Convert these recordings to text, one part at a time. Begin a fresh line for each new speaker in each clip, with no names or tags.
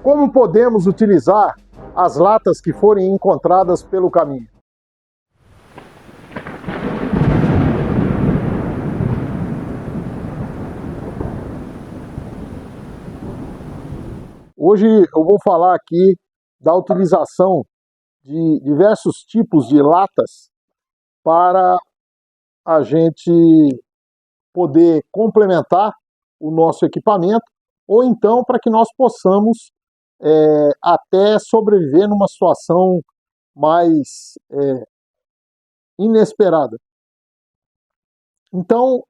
Como podemos utilizar as latas que forem encontradas pelo caminho? Hoje eu vou falar aqui da utilização de diversos tipos de latas para a gente poder complementar o nosso equipamento, ou então para que nós possamos até sobreviver numa situação mais inesperada. Então,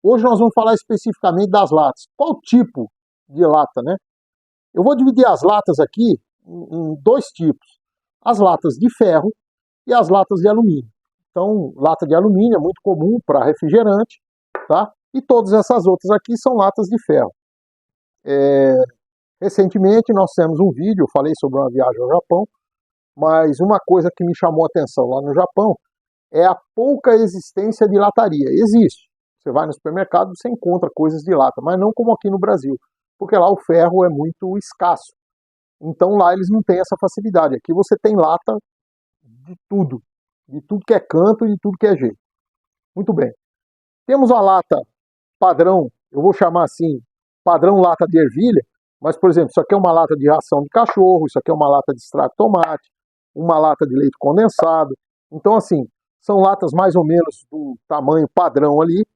hoje nós vamos falar especificamente das latas. Qual tipo de lata, né? Eu vou dividir as latas aqui em dois tipos. As latas de ferro e as latas de alumínio. Então, lata de alumínio é muito comum para refrigerante, tá? E todas essas outras aqui são latas de ferro. Recentemente nós temos um vídeo, eu falei sobre uma viagem ao Japão, mas uma coisa que me chamou a atenção lá no Japão é a pouca existência de lataria. Existe. Você vai no supermercado, você encontra coisas de lata, mas não como aqui no Brasil, porque lá o ferro é muito escasso. Então lá eles não têm essa facilidade. Aqui você tem lata de tudo que é canto e de tudo que é jeito. Muito bem. Temos a lata padrão, eu vou chamar assim, padrão lata de ervilha, mas, por exemplo, isso aqui é uma lata de ração de cachorro, isso aqui é uma lata de extrato de tomate, uma lata de leite condensado. Então, assim, são latas mais ou menos do tamanho padrão ali.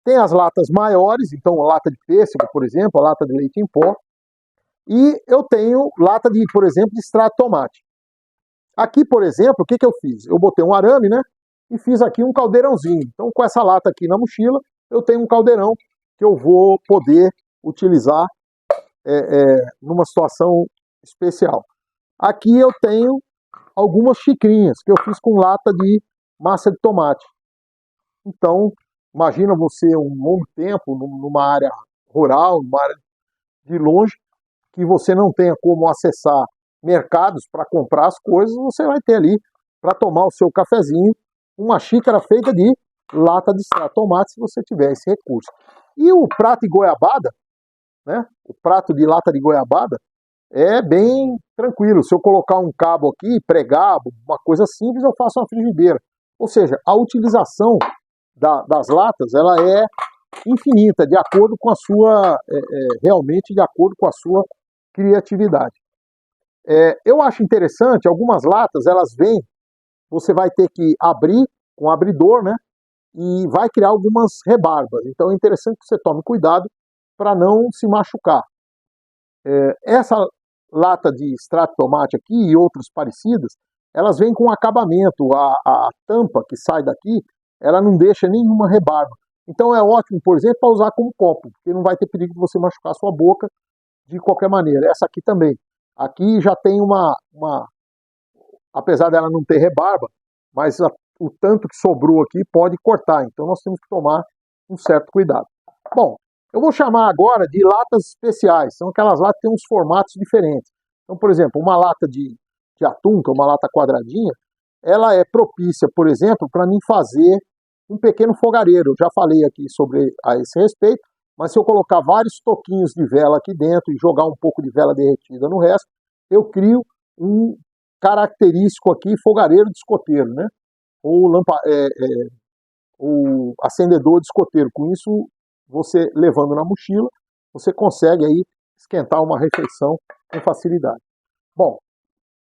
Tem as latas maiores, então a lata de pêssego, por exemplo, a lata de leite em pó. E eu tenho lata de, por exemplo, de extrato de tomate. Aqui, por exemplo, o que eu fiz? Eu botei um arame, né? E fiz aqui um caldeirãozinho. Então, com essa lata aqui na mochila, eu tenho um caldeirão que eu vou poder utilizar numa situação especial. Aqui eu tenho algumas xicrinhas que eu fiz com lata de massa de tomate. Então, imagina você um longo tempo numa área rural, numa área de longe, que você não tenha como acessar mercados para comprar as coisas, você vai ter ali, para tomar o seu cafezinho, uma xícara feita de lata de extrato de tomate, se você tiver esse recurso. E o prato de goiabada, né? O prato de lata de goiabada é bem tranquilo. Se eu colocar um cabo aqui, pregar, uma coisa simples, eu faço uma frigideira. Ou seja, a utilização das latas, ela é infinita, de acordo com a sua, realmente de acordo com a sua criatividade. Eu acho interessante, algumas latas, elas vêm, você vai ter que abrir com abridor, né? E vai criar algumas rebarbas. Então é interessante que você tome cuidado para não se machucar. Essa lata de extrato de tomate aqui e outras parecidas, elas vêm com acabamento, a tampa que sai daqui, ela não deixa nenhuma rebarba. Então é ótimo, por exemplo, para usar como copo, porque não vai ter perigo de você machucar a sua boca de qualquer maneira. Essa aqui também. Aqui já tem apesar dela não ter rebarba, mas o tanto que sobrou aqui pode cortar, então nós temos que tomar um certo cuidado. Bom, eu vou chamar agora de latas especiais, são aquelas latas que têm uns formatos diferentes. Então, por exemplo, uma lata de atum, que é uma lata quadradinha, ela é propícia, por exemplo, para mim fazer um pequeno fogareiro. Eu já falei aqui a esse respeito, mas se eu colocar vários toquinhos de vela aqui dentro e jogar um pouco de vela derretida no resto, eu crio um característico aqui fogareiro de escoteiro, né? Ou acendedor de escoteiro. Com isso, você levando na mochila, você consegue aí esquentar uma refeição com facilidade. Bom,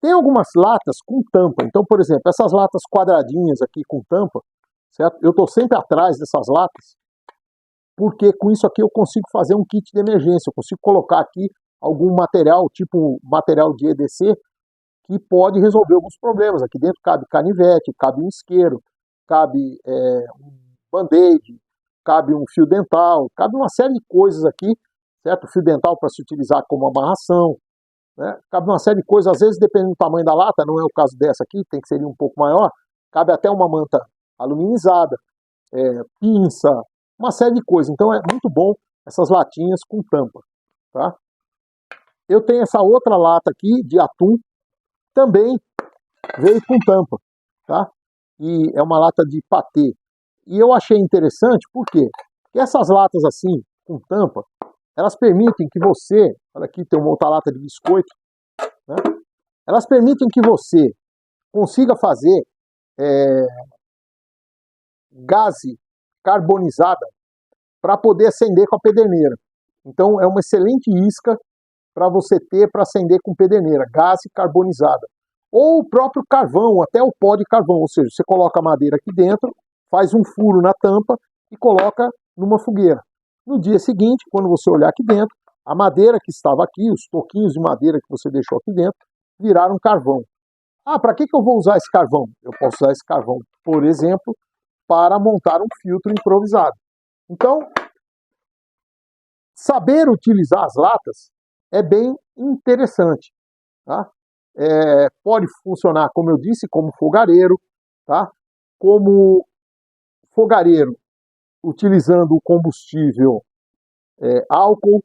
tem algumas latas com tampa. Então, por exemplo, essas latas quadradinhas aqui com tampa, certo? Eu estou sempre atrás dessas latas, porque com isso aqui eu consigo fazer um kit de emergência. Eu consigo colocar aqui algum material, tipo material de EDC, que pode resolver alguns problemas. Aqui dentro cabe canivete, cabe um isqueiro, cabe um band-aid, cabe um fio dental, cabe uma série de coisas aqui, certo? O fio dental para se utilizar como amarração, né? Cabe uma série de coisas, às vezes dependendo do tamanho da lata, não é o caso dessa aqui, tem que ser um pouco maior, cabe até uma manta aluminizada, pinça, uma série de coisas. Então é muito bom essas latinhas com tampa, tá? Eu tenho essa outra lata aqui de atum, também veio com tampa, tá? E é uma lata de patê. E eu achei interessante, por quê? Porque essas latas assim, com tampa, elas permitem que você, olha aqui tem uma outra lata de biscoito, né? Elas permitem que você consiga fazer gase carbonizada para poder acender com a pederneira. Então é uma excelente isca para você ter para acender com pederneira, gase carbonizada. Ou o próprio carvão, até o pó de carvão, ou seja, você coloca a madeira aqui dentro, faz um furo na tampa e coloca numa fogueira. No dia seguinte, quando você olhar aqui dentro, a madeira que estava aqui, os toquinhos de madeira que você deixou aqui dentro, viraram carvão. Ah, para que eu vou usar esse carvão? Eu posso usar esse carvão, por exemplo, para montar um filtro improvisado. Então, saber utilizar as latas é bem interessante. Tá? Pode funcionar, como eu disse, como fogareiro, tá? Como fogareiro utilizando o combustível álcool,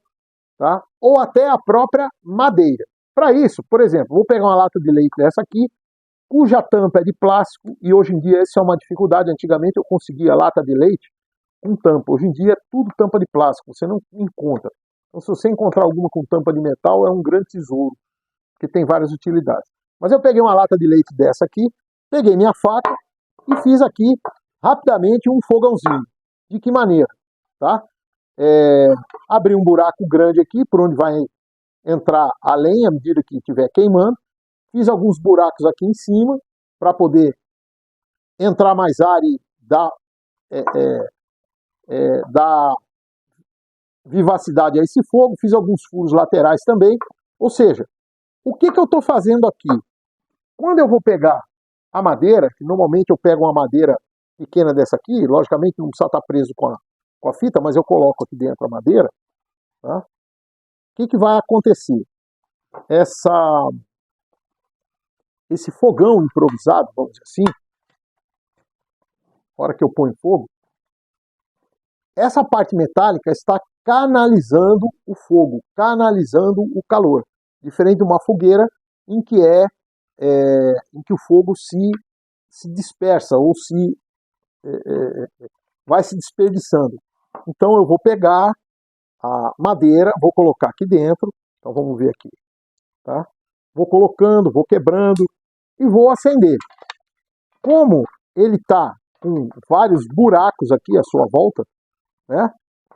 tá? Ou até a própria madeira. Para isso, por exemplo, vou pegar uma lata de leite dessa aqui, cuja tampa é de plástico, e hoje em dia essa é uma dificuldade. Antigamente eu conseguia lata de leite com tampa, hoje em dia é tudo tampa de plástico, você não encontra. Então se você encontrar alguma com tampa de metal, é um grande tesouro, porque tem várias utilidades. Mas eu peguei uma lata de leite dessa aqui, peguei minha faca e fiz aqui rapidamente um fogãozinho. De que maneira? Tá? Abri um buraco grande aqui, por onde vai entrar a lenha à medida que estiver queimando. Fiz alguns buracos aqui em cima, para poder entrar mais ar e dar vivacidade a esse fogo. Fiz alguns furos laterais também. Ou seja, o que eu estou fazendo aqui? Quando eu vou pegar a madeira, que normalmente eu pego uma madeira pequena dessa aqui, logicamente não precisa estar preso com a fita, mas eu coloco aqui dentro a madeira, tá? O que vai acontecer? Esse fogão improvisado, vamos dizer assim, na hora que eu ponho fogo, essa parte metálica está canalizando o fogo, canalizando o calor, diferente de uma fogueira em que o fogo se dispersa ou vai se desperdiçando. Então eu vou pegar a madeira, vou colocar aqui dentro, então vamos ver aqui, tá? Vou colocando, vou quebrando e vou acender. Como ele está com vários buracos aqui à sua volta, né?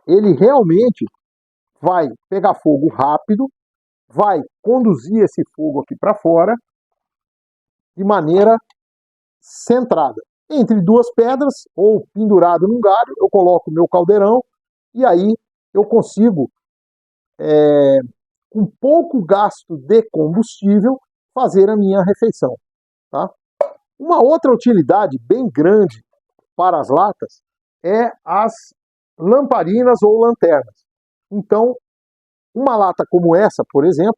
Ele realmente vai pegar fogo rápido, vai conduzir esse fogo aqui para fora de maneira centrada. Entre duas pedras ou pendurado num galho, eu coloco o meu caldeirão e aí eu consigo, com pouco gasto de combustível, fazer a minha refeição. Tá? Uma outra utilidade bem grande para as latas é as lamparinas ou lanternas. Então, uma lata como essa, por exemplo,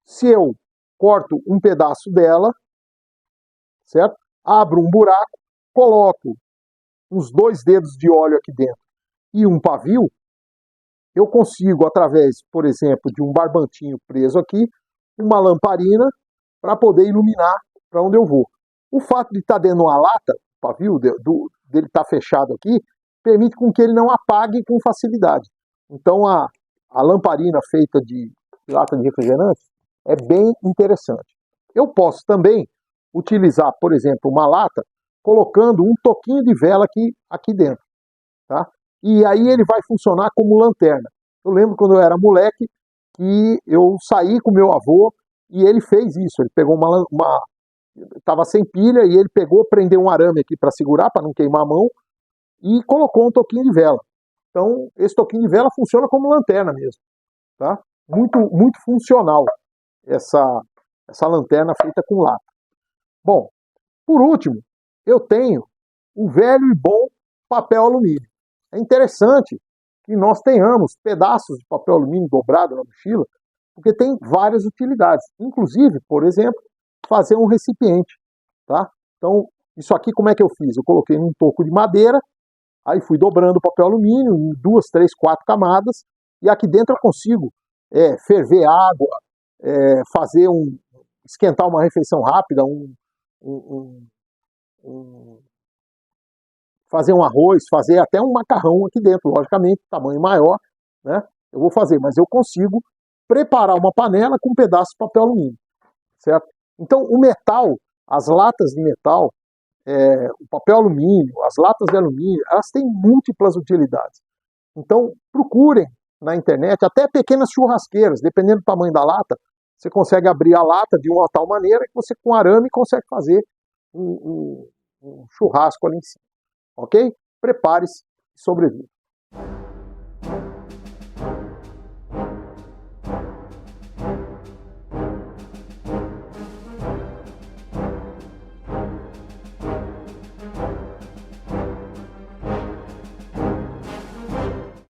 se eu corto um pedaço dela, certo? Abro um buraco, coloco uns 2 dedos de óleo aqui dentro e um pavio, eu consigo, através, por exemplo, de um barbantinho preso aqui, uma lamparina para poder iluminar para onde eu vou. O fato de estar dentro de uma lata, o pavio dele estar fechado aqui, permite com que ele não apague com facilidade. Então a lamparina feita de lata de refrigerante é bem interessante. Eu posso também utilizar, por exemplo, uma lata colocando um toquinho de vela aqui dentro, tá? E aí ele vai funcionar como lanterna. Eu lembro quando eu era moleque que eu saí com meu avô e ele fez isso. Ele pegou estava sem pilha e ele pegou, prendeu um arame aqui para segurar, para não queimar a mão, e colocou um toquinho de vela. Então, esse toquinho de vela funciona como lanterna mesmo, tá? Muito, muito funcional essa lanterna feita com lata. Bom, por último, eu tenho o velho e bom papel alumínio. É interessante que nós tenhamos pedaços de papel alumínio dobrado na mochila, porque tem várias utilidades. Inclusive, por exemplo, fazer um recipiente, tá? Então, isso aqui como é que eu fiz? Eu coloquei num toco de madeira, aí fui dobrando o papel alumínio em 2, 3, 4 camadas, e aqui dentro eu consigo ferver água, esquentar uma refeição rápida, fazer um arroz, fazer até um macarrão aqui dentro, logicamente, tamanho maior, né? eu vou fazer, mas eu consigo preparar uma panela com um pedaço de papel alumínio, certo? Então, o metal, as latas de metal, o papel alumínio, as latas de alumínio, elas têm múltiplas utilidades. Então, procurem na internet, até pequenas churrasqueiras, dependendo do tamanho da lata, você consegue abrir a lata de uma tal maneira que você, com arame, consegue fazer um churrasco ali em cima. Ok? Prepare-se e sobreviva.